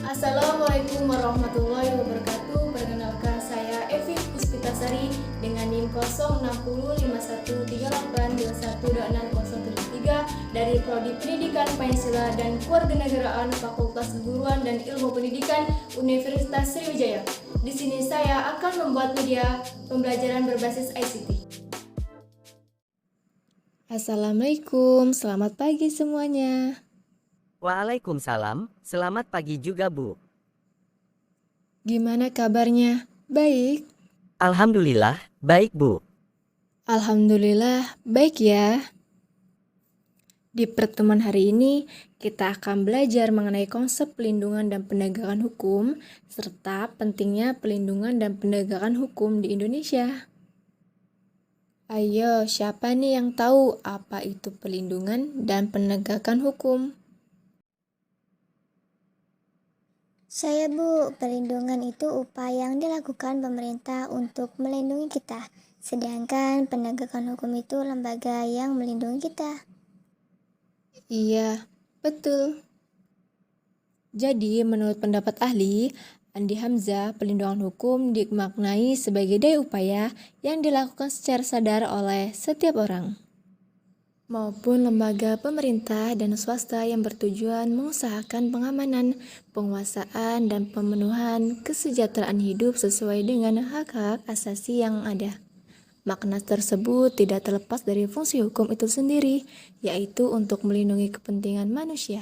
Assalamualaikum warahmatullahi wabarakatuh. Perkenalkan saya Evi Puspitasari dengan NIM 060513821260073 dari Prodi Pendidikan Pancasila dan Kewarganegaraan Fakultas Keguruan dan Ilmu Pendidikan Universitas Sriwijaya. Di sini saya akan membuat media pembelajaran berbasis ICT. Assalamualaikum, selamat pagi semuanya. Waalaikumsalam, selamat pagi juga Bu. Gimana kabarnya? Baik? Alhamdulillah, baik Bu. Alhamdulillah, baik ya. Di pertemuan hari ini, kita akan belajar mengenai konsep pelindungan dan penegakan hukum, serta pentingnya pelindungan dan penegakan hukum di Indonesia. Ayo, siapa nih yang tahu apa itu pelindungan dan penegakan hukum? Saya Bu, perlindungan itu upaya yang dilakukan pemerintah untuk melindungi kita. Sedangkan penegakan hukum itu lembaga yang melindungi kita. Iya, betul. Jadi, menurut pendapat ahli, Andi Hamzah, pelindungan hukum dimaknai sebagai daya upaya yang dilakukan secara sadar oleh setiap orang maupun lembaga pemerintah dan swasta yang bertujuan mengusahakan pengamanan, penguasaan, dan pemenuhan kesejahteraan hidup sesuai dengan hak-hak asasi yang ada. Makna tersebut tidak terlepas dari fungsi hukum itu sendiri, yaitu untuk melindungi kepentingan manusia.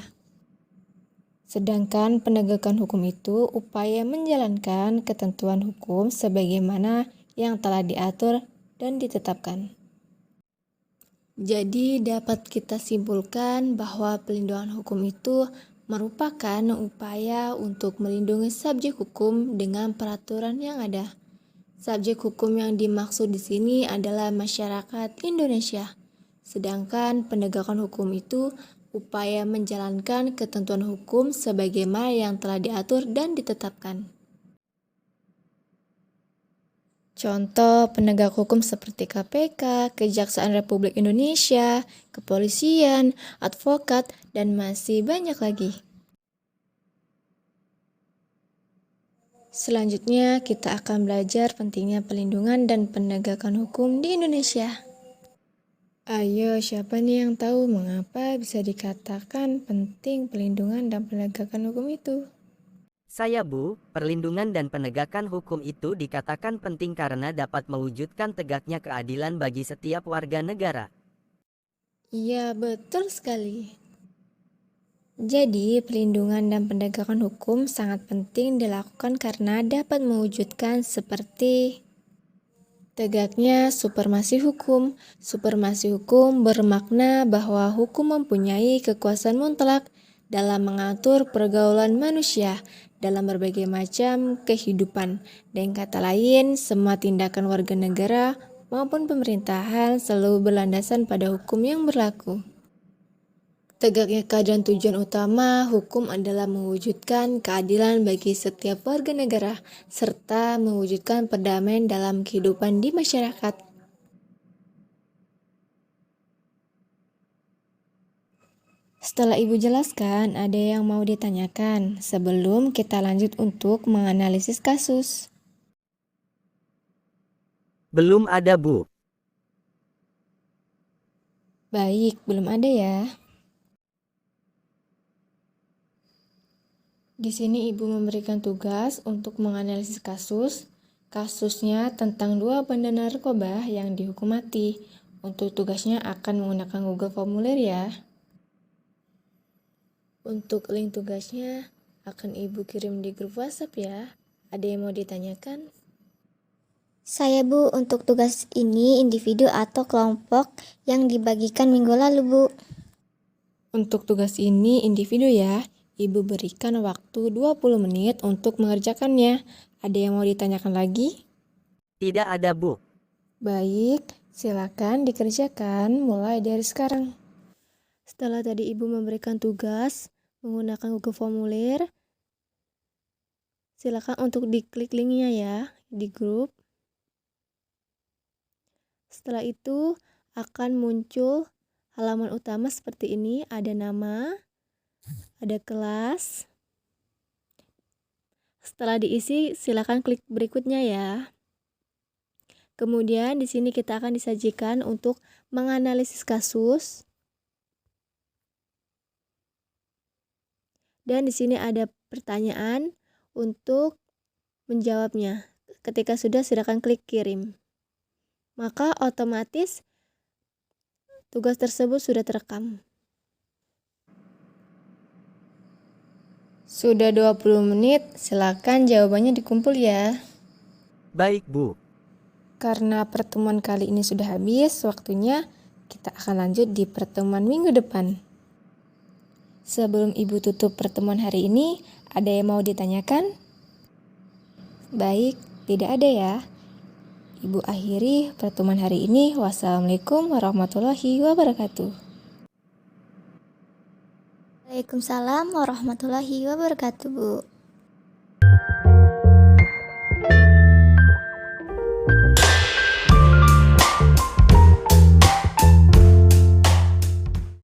Sedangkan penegakan hukum itu upaya menjalankan ketentuan hukum sebagaimana yang telah diatur dan ditetapkan. Jadi dapat kita simpulkan bahwa pelindungan hukum itu merupakan upaya untuk melindungi subjek hukum dengan peraturan yang ada. Subjek hukum yang dimaksud di sini adalah masyarakat Indonesia. Sedangkan penegakan hukum itu upaya menjalankan ketentuan hukum sebagaimana yang telah diatur dan ditetapkan. Contoh penegak hukum seperti KPK, Kejaksaan Republik Indonesia, kepolisian, advokat, dan masih banyak lagi. Selanjutnya, kita akan belajar pentingnya pelindungan dan penegakan hukum di Indonesia. Ayo, siapa nih yang tahu mengapa bisa dikatakan penting pelindungan dan penegakan hukum itu? Saya Bu, perlindungan dan penegakan hukum itu dikatakan penting karena dapat mewujudkan tegaknya keadilan bagi setiap warga negara. Iya, betul sekali. Jadi, pelindungan dan penegakan hukum sangat penting dilakukan karena dapat mewujudkan seperti tegaknya supremasi hukum. Supremasi hukum bermakna bahwa hukum mempunyai kekuasaan mutlak dalam mengatur pergaulan manusia dalam berbagai macam kehidupan. Dengan kata lain, semua tindakan warga negara maupun pemerintahan selalu berlandasan pada hukum yang berlaku. Tegaknya keadilan tujuan utama hukum adalah mewujudkan keadilan bagi setiap warga negara serta mewujudkan perdamaian dalam kehidupan di masyarakat. Setelah Ibu jelaskan, ada yang mau ditanyakan sebelum kita lanjut untuk menganalisis kasus. Belum ada Bu. Baik, belum ada ya. Di sini Ibu memberikan tugas untuk menganalisis kasus. Kasusnya tentang 2 bandar narkoba yang dihukum mati. Untuk tugasnya akan menggunakan Google Formulir ya. Untuk link tugasnya akan Ibu kirim di grup WhatsApp ya. Ada yang mau ditanyakan? Saya Bu, untuk tugas ini individu atau kelompok yang dibagikan minggu lalu Bu. Untuk tugas ini individu ya. Ibu berikan waktu 20 menit untuk mengerjakannya. Ada yang mau ditanyakan lagi? Tidak ada Bu. Baik, silakan dikerjakan mulai dari sekarang. Setelah tadi Ibu memberikan tugas menggunakan Google Formulir, silakan untuk diklik linknya ya di grup. Setelah itu akan muncul halaman utama seperti ini, ada nama, ada kelas, Setelah diisi, silakan klik berikutnya ya. Kemudian di sini kita akan disajikan untuk menganalisis kasus. Dan di sini ada pertanyaan untuk menjawabnya. Ketika sudah, silakan klik kirim. Maka otomatis tugas tersebut sudah terekam. Sudah 20 menit, silakan jawabannya dikumpul ya. Baik, Bu. Karena pertemuan kali ini sudah habis, waktunya kita akan lanjut di pertemuan minggu depan. Sebelum Ibu tutup pertemuan hari ini, ada yang mau ditanyakan? Baik, tidak ada ya. Ibu akhiri pertemuan hari ini. Wassalamualaikum warahmatullahi wabarakatuh. Waalaikumsalam warahmatullahi wabarakatuh, Bu.